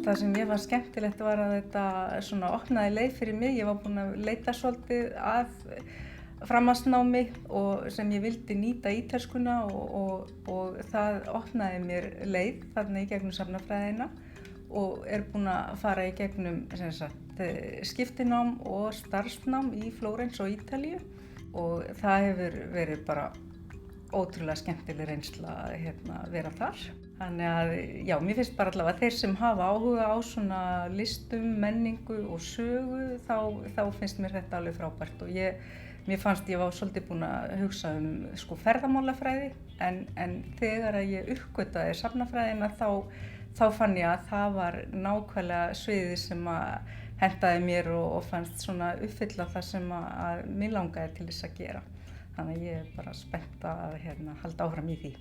Það sem mér fannst skemmtilegt var að þetta svona opnaði leið fyrir mig. Ég var búin að leita svolítið að framhaldsnámi og sem ég vildi nýta ítalskuna og það opnaði mér leið þarna í gegnum safnafræðina og búin að fara í gegnum sem sagt, skiptinám og starfsnám í Flórens og Ítalíu og það hefur verið bara ótrúlega skemmtileg reynsla að vera þar. Þannig að já, mér finnst bara allavega að þeir sem hafa áhuga á svona listum, menningu og sögu, þá finnst mér þetta alveg frábært og mér fannst ég var svolítið búin að hugsa sko ferðamálafræði en þegar að ég uppgötvaði safnafræðina þá fann ég að það var nákvæmlega sviðið sem að hentaði mér og fannst svona uppfylla það sem að mig langaði til þess að gera. Þannig að ég bara spennt að halda áfram í því.